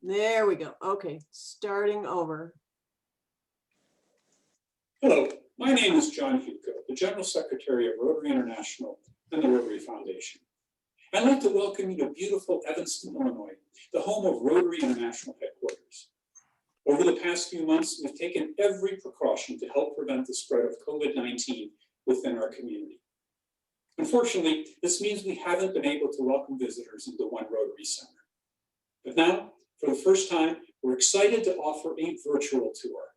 There we go. Okay, starting over. Hello, my name is John Hugo, the General Secretary of Rotary International and the Rotary Foundation. I'd like to welcome you to beautiful Evanston, Illinois, the home of Rotary International headquarters. Over the past few months, we've taken every precaution to help prevent the spread of COVID-19 within our community. Unfortunately, this means we haven't been able to welcome visitors into one Rotary Center. But now, for the first time, we're excited to offer a virtual tour.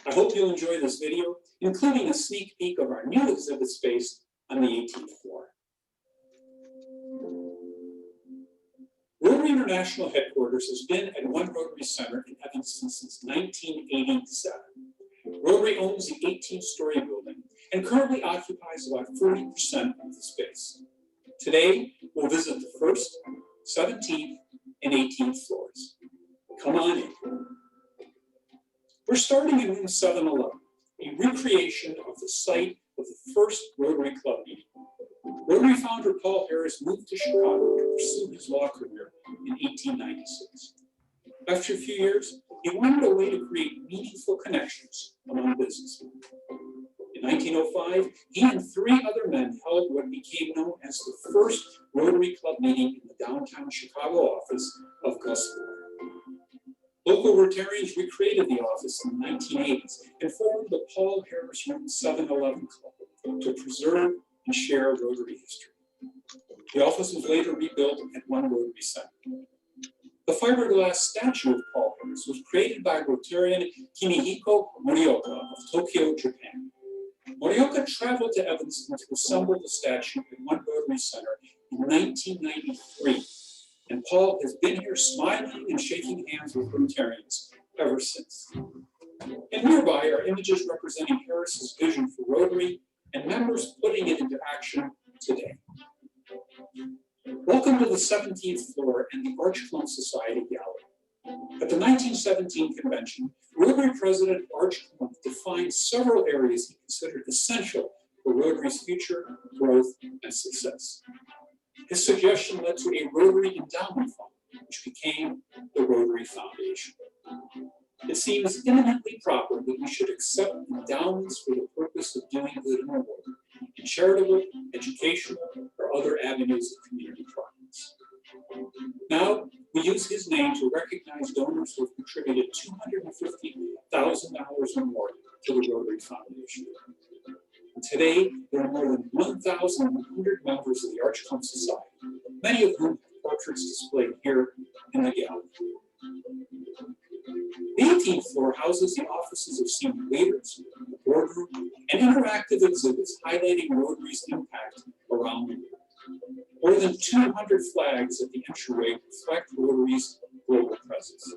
I hope you'll enjoy this video, including a sneak peek of our new exhibit space on the 18th floor. Rotary International headquarters has been at One Rotary Center in Evanston since 1987. Rotary owns the 18-story building and currently occupies about 40% of the space. Today, we'll visit the 1st, 17th, and 18th floors. Come on in. We're starting in room 711, a recreation of the site of the first Rotary Club meeting. Rotary founder Paul Harris moved to Chicago to pursue his law career in 1896. After a few years, he wanted a way to create meaningful connections among businessmen. In 1905, he and 3 other men held what became known as the first Rotary Club meeting in the downtown Chicago office of Gus Ford. Local Rotarians recreated the office in the 1980s and formed the Paul Harris Room 711 Club to preserve and share Rotary history. The office was later rebuilt at One Rotary Center. The fiberglass statue of Paul Harris was created by Rotarian Kunihiko Morioka of Tokyo, Japan. Morioka traveled to Evanston to assemble the statue at One Rotary Center in 1993, and Paul has been here smiling and shaking hands with Rotarians ever since. And nearby are images representing Harris's vision for Rotary and members putting it into action today. Welcome to the 17th floor and the Arch Clump Society Gallery. At the 1917 convention, Rotary President Arch Clump defined several areas he considered essential for Rotary's future growth and success. His suggestion led to a Rotary Endowment Fund, which became the Rotary Foundation. It seems eminently proper that we should accept endowments for the purpose of doing good in the world, in charitable, educational, or other avenues of community progress. Now, we use his name to recognize donors who have contributed $250,000 or more to the Rotary Foundation. And today, there are more than 1,100 members of the Arch Clump Society, many of whom have portraits displayed here in the gallery. The 18th floor houses the offices of senior leaders, the boardroom, and interactive exhibits highlighting Rotary's impact around the world. More than 200 flags at the entryway reflect Rotary's global presence.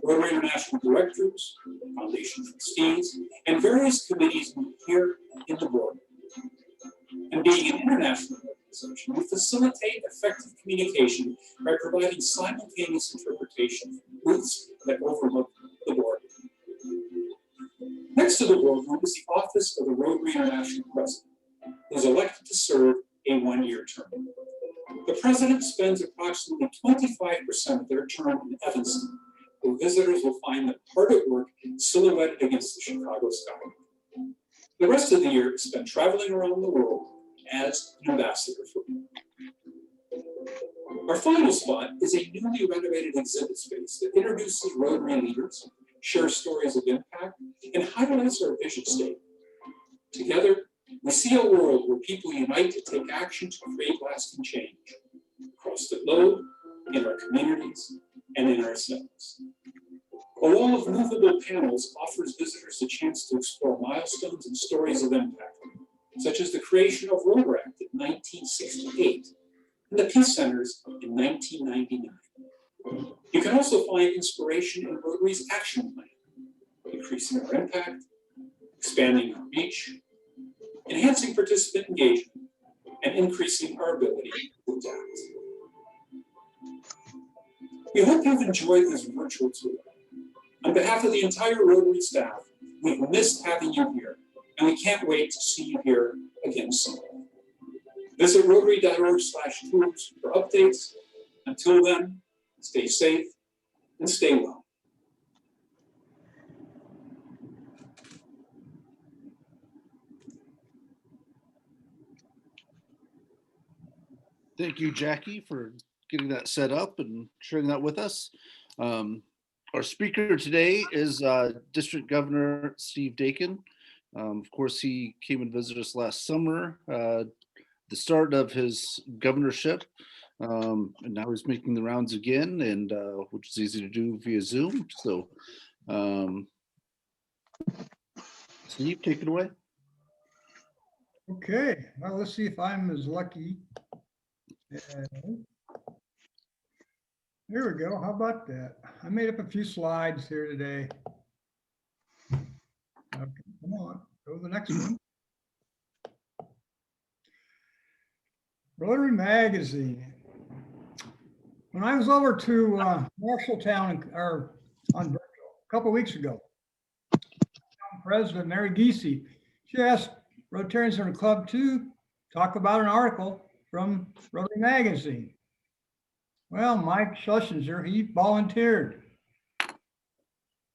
Rotary International directors, foundation trustees, and various committees meet here in the boardroom. And being an international organization, we facilitate effective communication by providing simultaneous interpretation from booths that overlook the boardroom. Next to the boardroom is the office of the Rotary International President, who is elected to serve a 1-year term. The president spends approximately 25% of their term in Evanston, where visitors will find them hard at work silhouetted against the Chicago sky. The rest of the year is spent traveling around the world as an ambassador for people. Our final spot is a newly renovated exhibit space that introduces Rotary leaders, shares stories of impact, and highlights our vision statement. Together, we see a world where people unite to take action to create lasting change across the globe, in our communities, and in ourselves. A wall of movable panels offers visitors a chance to explore milestones and stories of impact, such as the creation of Rotaract in 1968 and the Peace Centers in 1999. You can also find inspiration in Rotary's action plan, increasing our impact, expanding our reach, enhancing participant engagement, and increasing our ability to adapt. We hope you've enjoyed this virtual tour. On behalf of the entire Rotary staff, we've missed having you here, and we can't wait to see you here again soon. Visit Rotary.org/tours for updates. Until then, stay safe, and stay well. Thank you, Jackie, for getting that set up and sharing that with us. Our speaker today is District Governor Steve Dakin. Of course, he came and visited us last summer, the start of his governorship, and now he's making the rounds again, and which is easy to do via Zoom. So, Steve, take it away. Okay, well, let's see if I'm as lucky. There we go. How about that? I made up a few slides here today. Okay, come on, go to the next one. Rotary Magazine. When I was over to Marshalltown or on Virgil a couple weeks ago, President Mary Giese, she asked Rotarians in her club to talk about an article from Rotary Magazine. Well, Mike Schlesinger, he volunteered.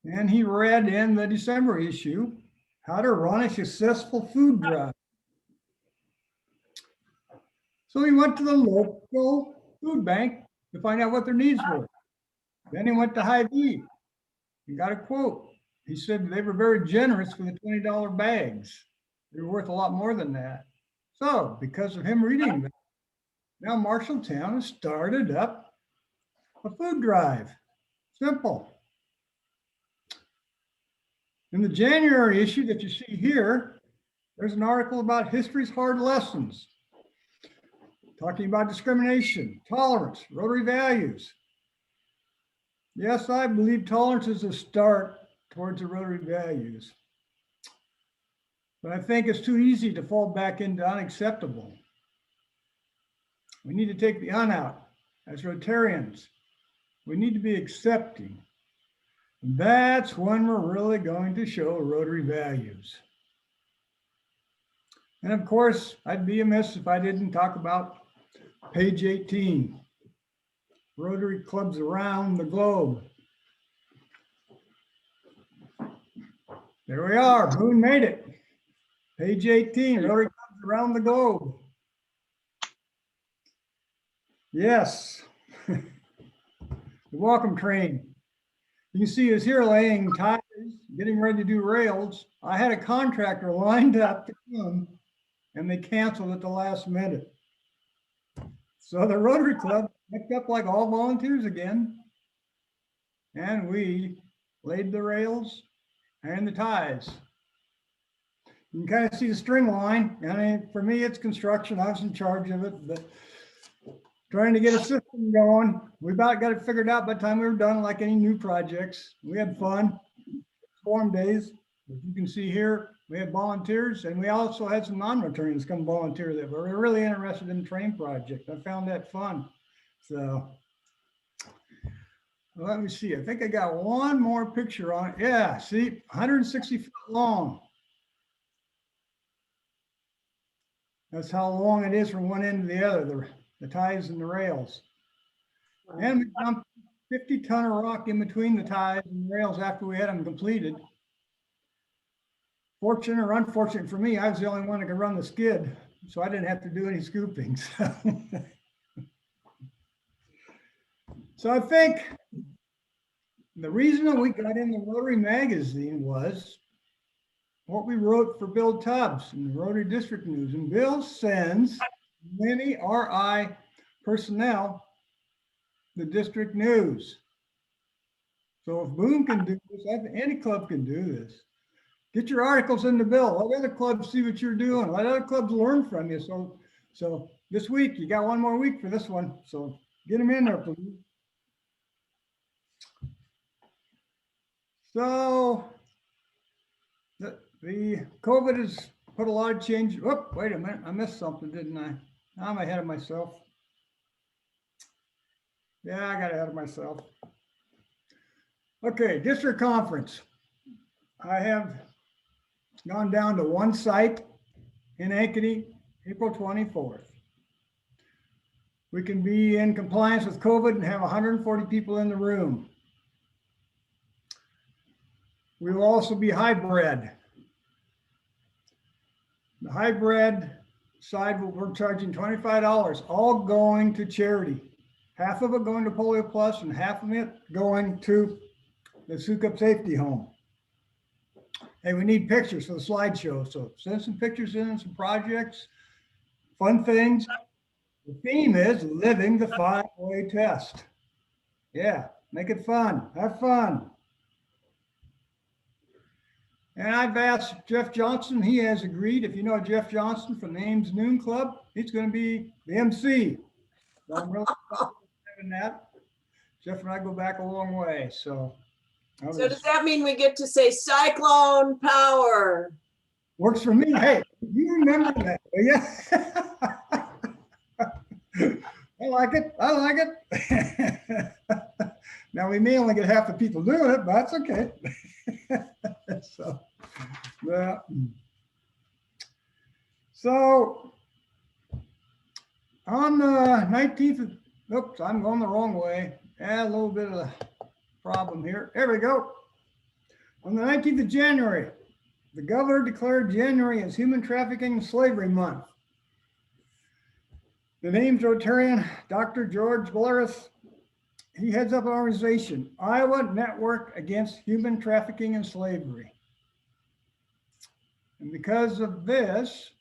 And he read in the December issue, how to run a successful food drive. So he went to the local food bank to find out what their needs were. Then he went to Hy-Vee and got a quote. He said they were very generous with the $20 bags. They were worth a lot more than that. So because of him reading that, now Marshalltown has started up a food drive. Simple. In the January issue that you see here, there's an article about history's hard lessons, talking about discrimination, tolerance, Rotary values. Yes, I believe tolerance is a start towards the Rotary values. But I think it's too easy to fall back into unacceptable. We need to take the un out as Rotarians. We need to be accepting. That's when we're really going to show Rotary values. And of course, I'd be amiss if I didn't talk about page 18, Rotary clubs around the globe. There we are, Boone made it. Page 18, Rotary clubs around the globe. Yes, the welcome train. You can see us here laying ties, getting ready to do rails. I had a contractor lined up to come and they canceled at the last minute. So the Rotary Club picked up like all volunteers again. And we laid the rails and the ties. You can kind of see the string line. I mean, for me, it's construction. I was in charge of it, but trying to get a system going. We about got it figured out by the time we were done, like any new projects. We had fun, form days. As you can see here, we had volunteers, and we also had some non-Rotarians come volunteer that were really interested in the train project. I found that fun. So let me see. I think I got one more picture on it. Yeah, see, 160 foot long. That's how long it is from one end to the other, the ties and the rails. And we dumped 50 ton of rock in between the ties and the rails after we had them completed. Fortunate or unfortunate for me, I was the only one that could run the skid, so I didn't have to do any scooping. So I think the reason that we got in the Rotary magazine was what we wrote for Bill Tubbs in the Rotary District News. And Bill sends many RI personnel the district news. So if Boone can do this, any club can do this. Get your articles in the Bill. Let other clubs see what you're doing. Let other clubs learn from you. So this week, you got one more week for this one. So get them in there, please. So the COVID has put a lot of change. Oh, wait a minute. I missed something, didn't I? I'm ahead of myself. Yeah, I got ahead of myself. Okay, district conference. I have gone down to one site in Ankeny, April 24th. We can be in compliance with COVID and have 140 people in the room. We will also be hybrid. The hybrid side, we're charging $25, all going to charity. Half of it going to Polio Plus and half of it going to the Sukup Safety Home. Hey, we need pictures for the slideshow, so send some pictures in, some projects, fun things. The theme is living the 5-way test. Yeah, make it fun, have fun. And I've asked Jeff Johnson, he has agreed. If you know Jeff Johnson from the Ames Noon Club, he's going to be the MC. So I'm really excited about having that. Jeff and I go back a long way, so. So does that mean we get to say cyclone power? Works for me. Hey, you remember that, will you? I like it. I like it. Now, we may only get half the people doing it, but that's okay. So, yeah. So, on the 19th of, oops, I'm going the wrong way. A little bit of a problem here. There we go. On the 19th of January, the governor declared January as Human Trafficking and Slavery Month. The name's Rotarian Dr. George Valeris. He heads up an organization, Iowa Network Against Human Trafficking and Slavery. And because of this,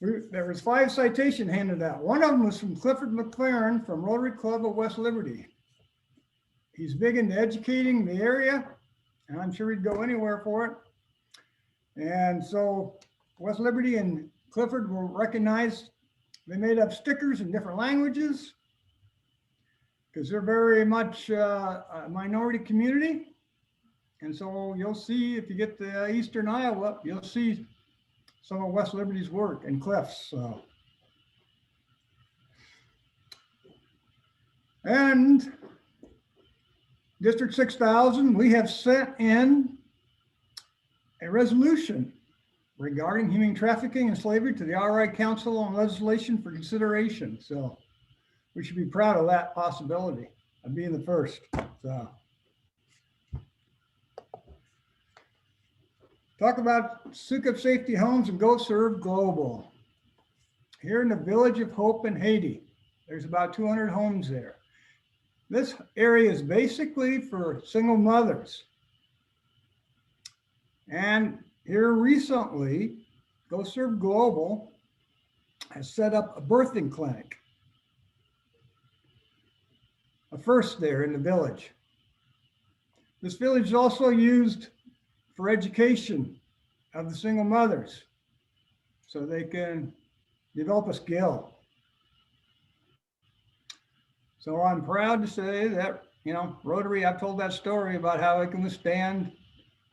there was 5 citations handed out. One of them was from Clifford McLaren from Rotary Club of West Liberty. He's big into educating the area, and I'm sure he'd go anywhere for it. And so West Liberty and Clifford were recognized. They made up stickers in different languages because they're very much a minority community. And so you'll see, if you get to Eastern Iowa, you'll see some of West Liberty's work and Cliff's. And District 6000, we have sent in a resolution regarding human trafficking and slavery to the RI Council on Legislation for consideration. So we should be proud of that possibility of being the first. So talk about Sukup Safety Homes and Go Serve Global. Here in the Village of Hope in Haiti, there's about 200 homes there. This area is basically for single mothers. And here recently, Go Serve Global has set up a birthing clinic. A first there in the village. This village is also used for education of the single mothers so they can develop a skill. So I'm proud to say that, you know, Rotary, I've told that story about how it can withstand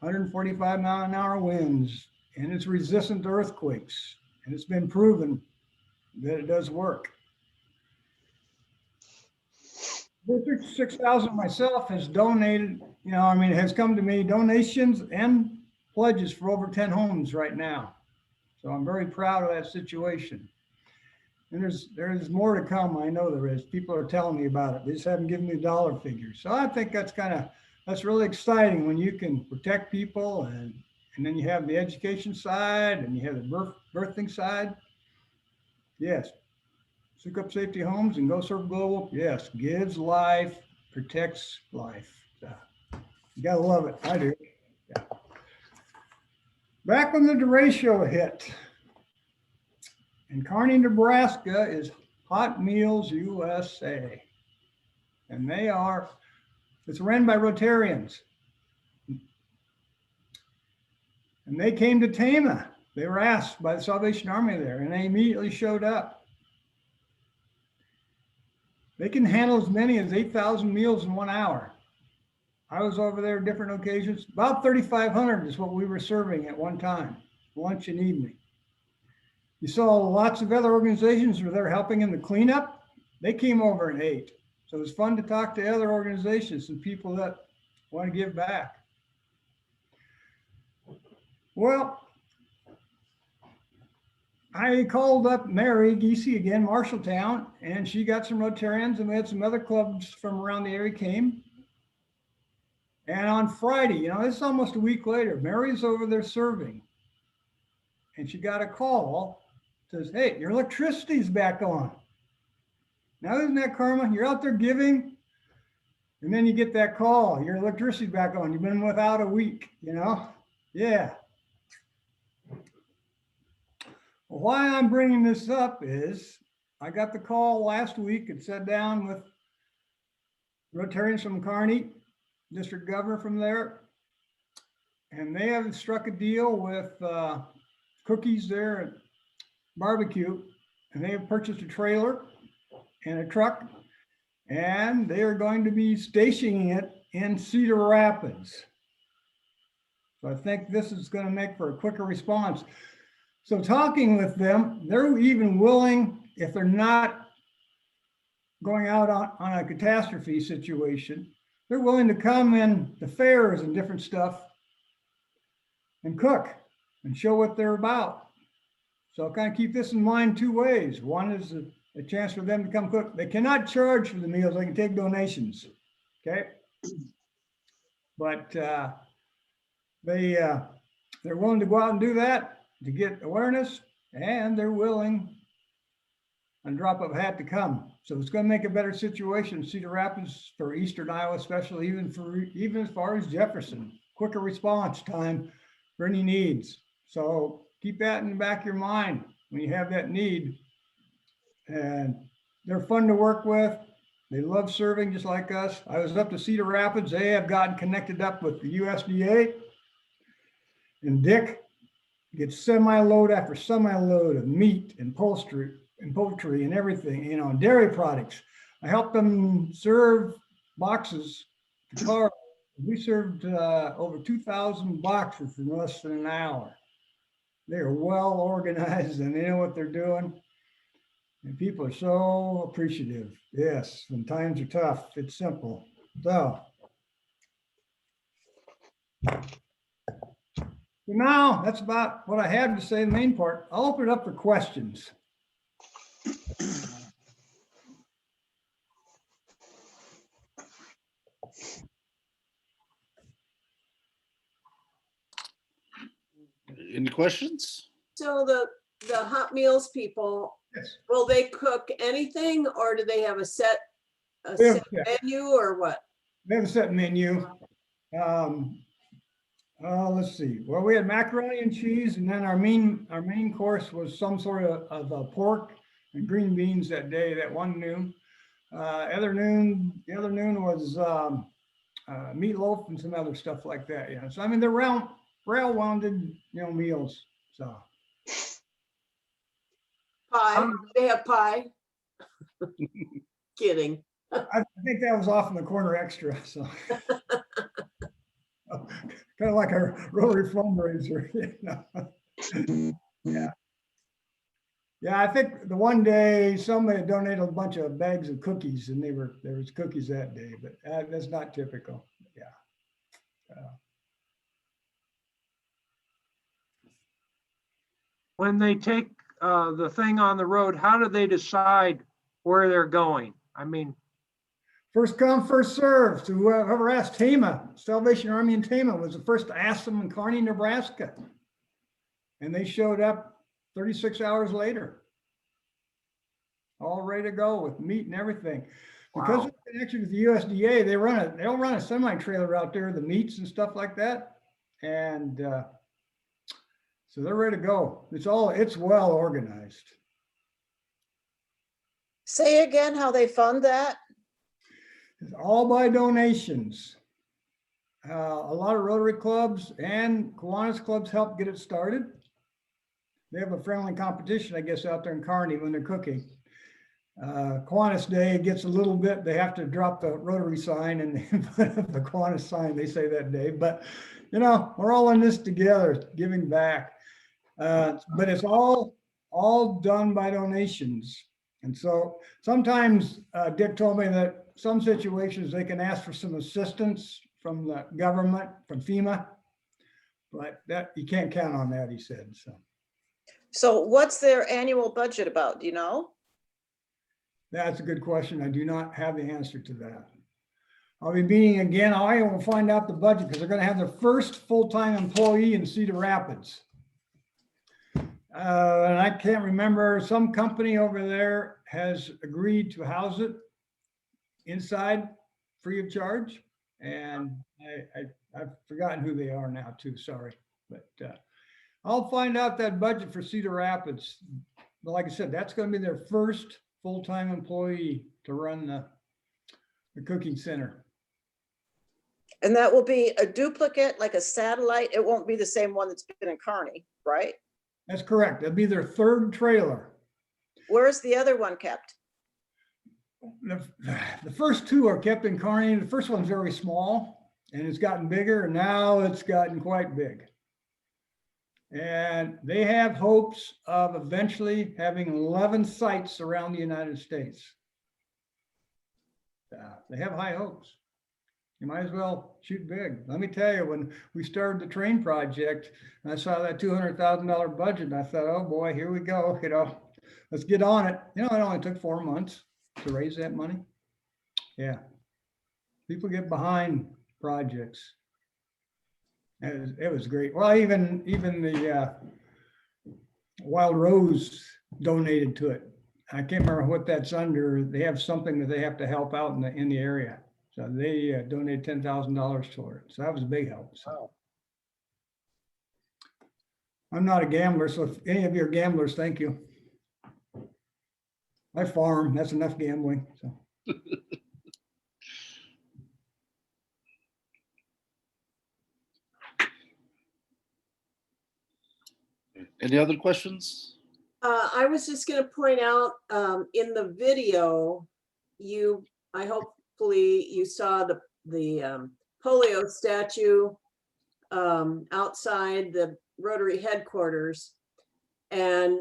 145-mile-an-hour winds, and it's resistant to earthquakes, and it's been proven that it does work. District 6000 myself has donated, has come to me donations and pledges for over 10 homes right now. So I'm very proud of that situation. And there's more to come. I know there is. People are telling me about it. They just haven't given me dollar figures. So I think that's really exciting when you can protect people and then you have the education side and you have the birthing side. Yes. Sukup Safety Homes and Go Serve Global. Yes. Gives life, protects life. So you gotta love it. I do. Yeah. Back when the derecho hit. In Kearney, Nebraska is Hot Meals USA. And it's run by Rotarians. And they came to Tama. They were asked by the Salvation Army there, and they immediately showed up. They can handle as many as 8,000 meals in 1 hour. I was over there at different occasions. About 3,500 is what we were serving at one time, lunch and evening. You saw lots of other organizations were there helping in the cleanup. They came over and ate. So it was fun to talk to other organizations and people that want to give back. Well, I called up Mary Giese again, Marshalltown, and she got some Rotarians, and we had some other clubs from around the area came. And on Friday, this is almost a week later, Mary's over there serving. And she got a call, says, hey, your electricity's back on. Now, isn't that karma? You're out there giving, and then you get that call, your electricity's back on. You've been without a week, Yeah. Well, why I'm bringing this up is I got the call last week and sat down with Rotarians from Kearney, district governor from there, and they have struck a deal with cookies there at barbecue, and they have purchased a trailer and a truck, and they are going to be stationing it in Cedar Rapids. So I think this is going to make for a quicker response. So talking with them, they're even willing, if they're not going out on a catastrophe situation, they're willing to come in the fairs and different stuff and cook and show what they're about. So kind of keep this in mind two ways. One is a chance for them to come cook. They cannot charge for the meals. They can take donations. Okay. But they're willing to go out and do that to get awareness, and they're willing on drop of a hat to come. So it's going to make a better situation in Cedar Rapids for Eastern Iowa, especially even as far as Jefferson. Quicker response time for any needs. So keep that in the back of your mind when you have that need. And they're fun to work with. They love serving just like us. I was up to Cedar Rapids. They have gotten connected up with the USDA. And Dick gets semi-load after semi-load of meat and poultry and everything, and dairy products. I helped them serve boxes to cars. We served over 2,000 boxes in less than an hour. They are well organized and they know what they're doing. And people are so appreciative. Yes, when times are tough, it's simple. So now that's about what I had to say, the main part. I'll open it up for questions. Any questions? So the hot meals people, Yes. will they cook anything or do they have a set Yeah. menu or what? They have a set menu. Let's see. Well, we had macaroni and cheese, and then our main course was some sort of pork and green beans that day, that one noon. The other noon was meatloaf and some other stuff like that. Yeah. So I mean, they're well-rounded, meals. So Pie? They have pie? Kidding. I think that was off in the corner extra. So kind of like a Rotary fundraiser. Yeah. Yeah, I think the one day somebody donated a bunch of bags of cookies, and there was cookies that day, but that's not typical. Yeah. When they take the thing on the road, how do they decide where they're going? I mean, First come, first served. So whoever asked Tama, Salvation Army in Tama was the first to ask them in Kearney, Nebraska. And they showed up 36 hours later, all ready to go with meat and everything. Because of the connection with the USDA, they'll run a semi-trailer out there, the meats and stuff like that. And so they're ready to go. It's well organized. Say again how they fund that? It's all by donations. A lot of Rotary clubs and Kiwanis clubs help get it started. They have a friendly competition, I guess, out there in Kearney when they're cooking. Kiwanis Day gets a little bit, they have to drop the Rotary sign and put up the Kiwanis sign, they say that day. But, we're all in this together, giving back. But it's all done by donations. And so sometimes Dick told me that some situations they can ask for some assistance from the government, from FEMA, but that you can't count on that, he said. So what's their annual budget about? Do you know? That's a good question. I do not have the answer to that. I'll be meeting again. I will find out the budget because they're gonna have their first full-time employee in Cedar Rapids. And I can't remember, some company over there has agreed to house it inside free of charge. And I've forgotten who they are now too, sorry. But I'll find out that budget for Cedar Rapids. But like I said, that's gonna be their first full-time employee to run the cooking center. And that will be a duplicate, like a satellite. It won't be the same one that's been in Kearney, right? That's correct. That'll be their third trailer. Where's the other one kept? The first two are kept in Kearney. The first one's very small and it's gotten bigger and now it's gotten quite big. And they have hopes of eventually having 11 sites around the United States. They have high hopes. You might as well shoot big. Let me tell you, when we started the train project, and I saw that $200,000 budget, and I thought, oh boy, here we go. You know, let's get on it. You know, it only took 4 months to raise that money. Yeah, people get behind projects. It was great. Well, even the Wild Rose donated to it. I can't remember what that's under. They have something that they have to help out in the area. So they donated $10,000 toward it. So that was a big help. So. Wow. I'm not a gambler, so if any of you are gamblers, thank you. I farm, that's enough gambling. So. Any other questions? I was just gonna point out, in the video, hopefully you saw the polio statue outside the Rotary headquarters. And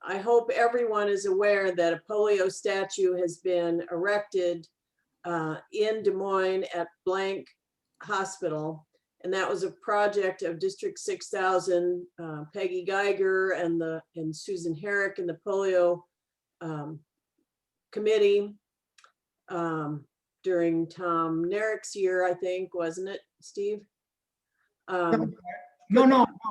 I hope everyone is aware that a polio statue has been erected in Des Moines at blank hospital. And that was a project of District 6000, Peggy Geiger and Susan Herrick and the polio committee during Tom Nerrick's year, I think, wasn't it, Steve? No,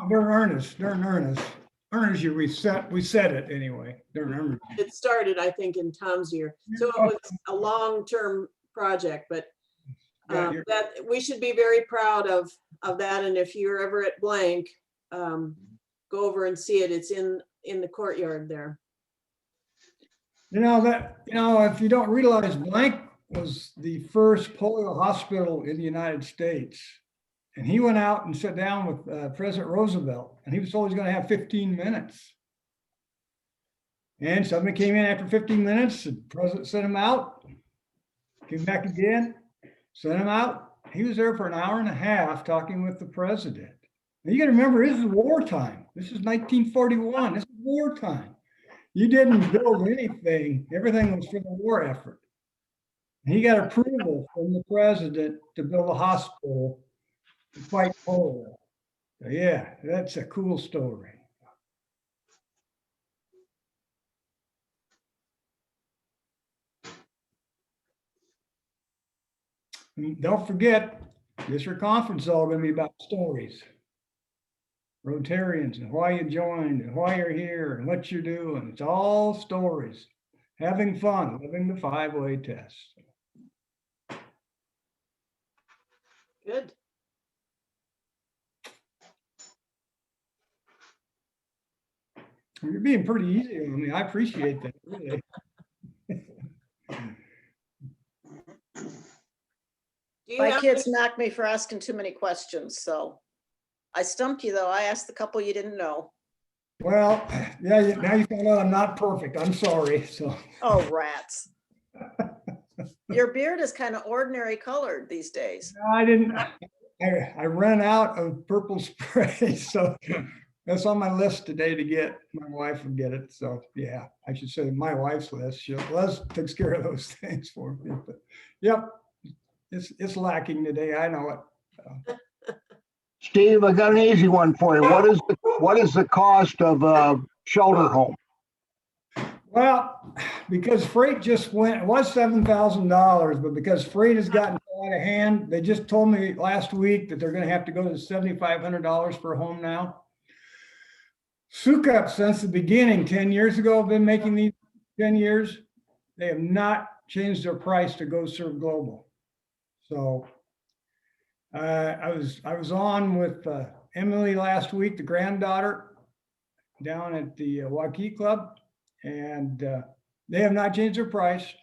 they're in earnest. They're in earnest. Earnest year, we said it anyway. They're in earnest. It started, I think, in Tom's year. So it was a long-term project, but that we should be very proud of that. And if you're ever at blank, go over and see it. It's in the courtyard there. If you don't realize, blank was the first polio hospital in the United States. And he went out and sat down with President Roosevelt, and he was always going to have 15 minutes. And somebody came in after 15 minutes, the president sent him out, came back again, sent him out. He was there for an hour and a half talking with the president. Now you got to remember, this is wartime. This is 1941. This is wartime. You didn't build anything. Everything was for the war effort. And he got approval from the president to build a hospital to fight polio. So yeah, that's a cool story. And don't forget, district conference is all going to be about stories. Rotarians and why you joined and why you're here and what you're doing. It's all stories. Having fun, living the 5-way test. Good. You're being pretty easy on me. I appreciate that. Really. My kids knocked me for asking too many questions, so I stumped you though. I asked the couple you didn't know. Well, yeah, now you found out I'm not perfect. I'm sorry. So. Oh, rats. Your beard is kind of ordinary colored these days. I ran out of purple spray, so that's on my list today to get. My wife would get it. So yeah, I should say my wife's list. Les takes care of those things for me. But yep, it's lacking today. I know it. So. Steve, I got an easy one for you. What is the cost of a shelter home? Well, because freight just went, it was $7,000, but because freight has gotten so out of hand. They just told me last week that they're gonna have to go to $7,500 for a home now. Sukup, since the beginning, 10 years ago, have been making these 10 years. They have not changed their price to Go Serve Global. So I was on with Emily last week, the granddaughter, down at the Waukee Club, and they have not changed their price.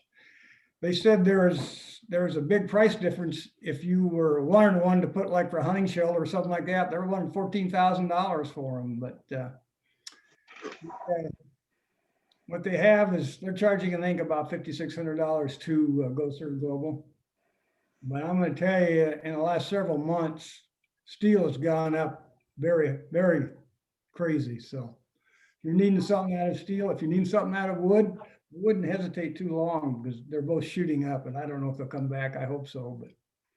They said there's a big price difference if you were wanting one to put like for a hunting shelter or something like that. They're wanting $14,000 for them, but what they have is they're charging, I think, about $5,600 to Go Serve Global. But I'm going to tell you, in the last several months, steel has gone up very, very crazy. So if you're needing something out of steel, if you're needing something out of wood, I wouldn't hesitate too long because they're both shooting up, and I don't know if they'll come back. I hope so, but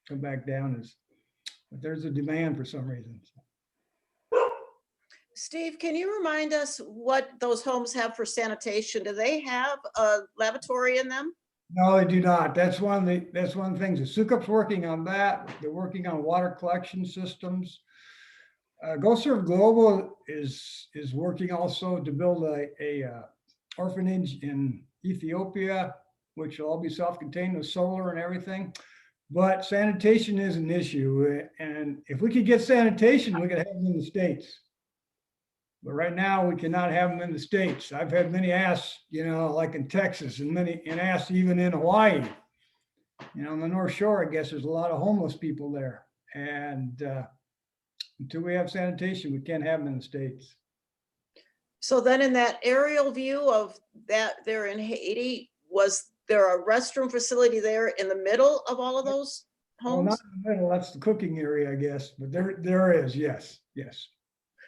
come back down but there's a demand for some reason. Steve, can you remind us what those homes have for sanitation? Do they have a lavatory in them? No, they do not. That's one of the things. The Sukup's working on that. They're working on water collection systems. Go Serve Global is working also to build a orphanage in Ethiopia, which will all be self-contained with solar and everything. But sanitation is an issue. And if we could get sanitation, we could have them in the States. But right now we cannot have them in the States. I've had many asks, like in Texas, and asks even in Hawaii. On the North Shore, I guess there's a lot of homeless people there. And until we have sanitation, we can't have them in the States. So then in that aerial view of that there in Haiti, was there a restroom facility there in the middle of all of those Well, not homes? in the middle, that's the cooking area, I guess, but there is, yes.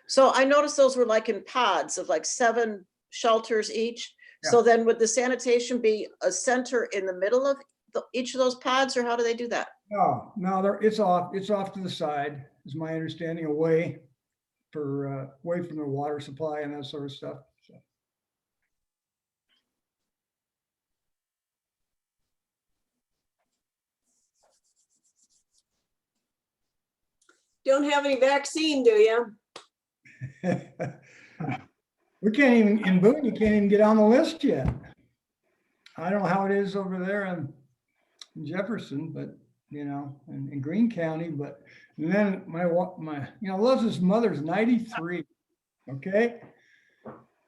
So I noticed those were like in pods of like 7 shelters each. So then would the sanitation be a center in the middle of each of those pods, or how do they do that? No, it's off to the side, is my understanding, away from the water supply and that sort of stuff. So. Don't have any vaccine, do you? We can't even, in Boone, you can't even get on the list yet. I don't know how it is over there in Jefferson, but in Greene County, but then Liz's mother's 93, okay?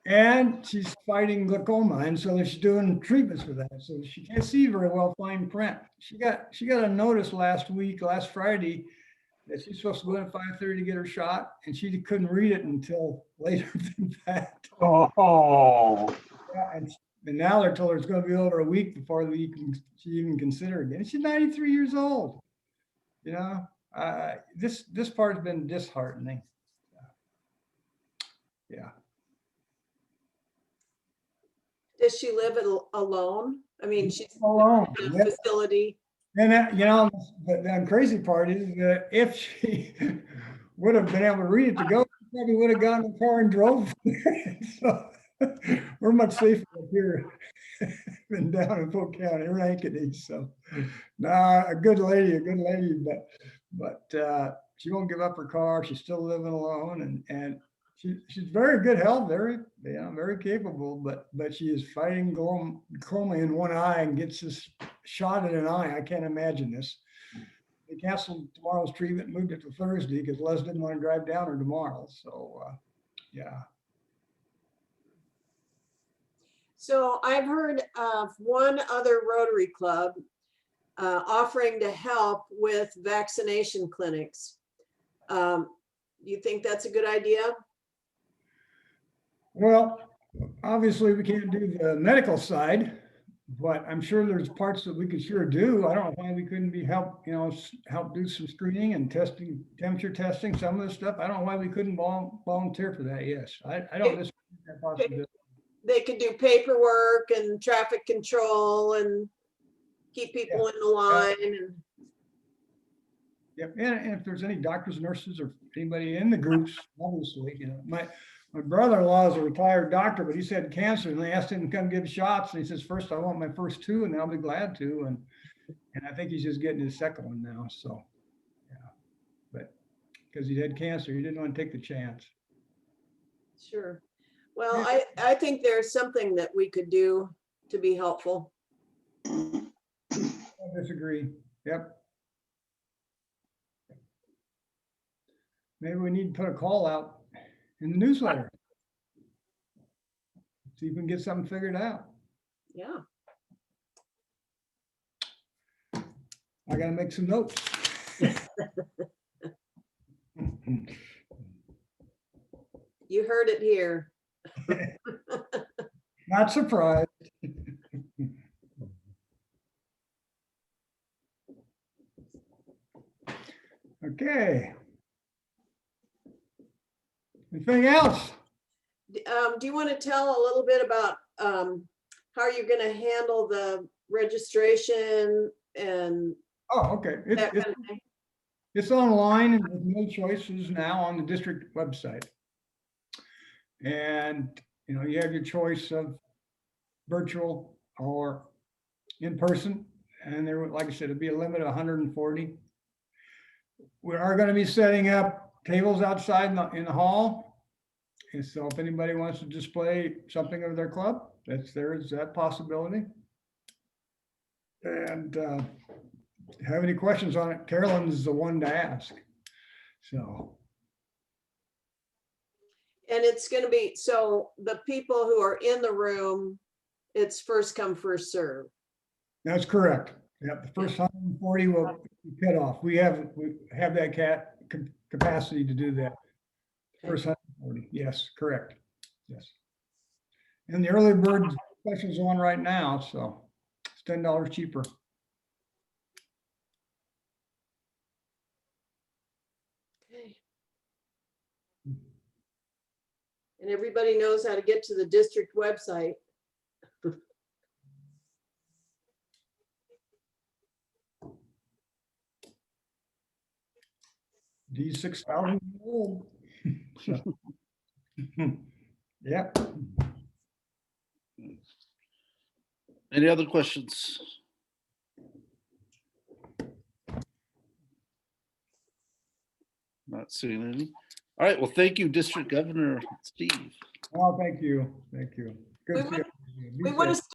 And she's fighting glaucoma, and so she's doing treatments for that. So she can't see very well fine print. She got a notice last Friday, that she's supposed to go in at 5:30 to get her shot, and she couldn't read it until later than that. Oh, Yeah, and now they're told her it's going to be over a week before she even consider it. And she's 93 years old. This part has been disheartening. Yeah. Does she live alone? I mean, she's Alone. in a Yeah. facility. And the crazy part is that if she would have been able to read it to go, she probably would have gotten in the car and drove. So we're much safer up here than down in Polk County or Ankeny. So a good lady, but she won't give up her car. She's still living alone, and she's very good health, very capable, but she is fighting glaucoma in one eye and gets this shot in an eye. I can't imagine this. They canceled tomorrow's treatment, moved it to Thursday because Les didn't want to drive down there tomorrow. So, yeah. So I've heard of one other Rotary Club offering to help with vaccination clinics. Do you think that's a good idea? Well, obviously we can't do the medical side, but I'm sure there's parts that we could sure do. I don't know why we couldn't help do some screening and testing, temperature testing, some of this stuff. I don't know why we couldn't volunteer for that. Yes, I don't disagree with that possibility. They could do paperwork and traffic control and keep people in the line. Yep, and if there's any doctors, nurses, or anybody in the groups, obviously, my brother-in-law is a retired doctor, but he's had cancer, and they asked him to come give shots, and he says, first, I want my first 2, and then I'll be glad to. And And I think he's just getting his second one now, so, yeah. But because he had cancer, he didn't want to take the chance. Sure. Well, I think there's something that we could do to be helpful. I disagree. Yep. Maybe we need to put a call out in the newsletter. See if we can get something figured out. Yeah. I gotta make some notes. You heard it here. Not surprised. Okay. Anything else? Do you want to tell a little bit about how you're going to handle the registration and Oh, okay. that kind of thing? It's online and with no choices now on the district website. And, you know, you have your choice of virtual or in person. And there, like I said, it'd be a limit of 140. We are going to be setting up tables outside in the hall. And so if anybody wants to display something of their club, there is that possibility. And have any questions on it, Carolyn is the one to ask. So. And it's going to be, so the people who are in the room, it's first come, first serve. That's correct. Yep, the first 140 will be cut off. We have that capacity to do that. First 140, yes, correct. Yes. And the early bird special's on right now, so it's $10 cheaper. Okay. And everybody knows how to get to the district website. These 6,000 old. So. Yep. Any other questions? Not seeing any. All right, well, thank you, District Governor Steve. Oh, thank you. Thank you. Good We to see want- you. Be We want safe. to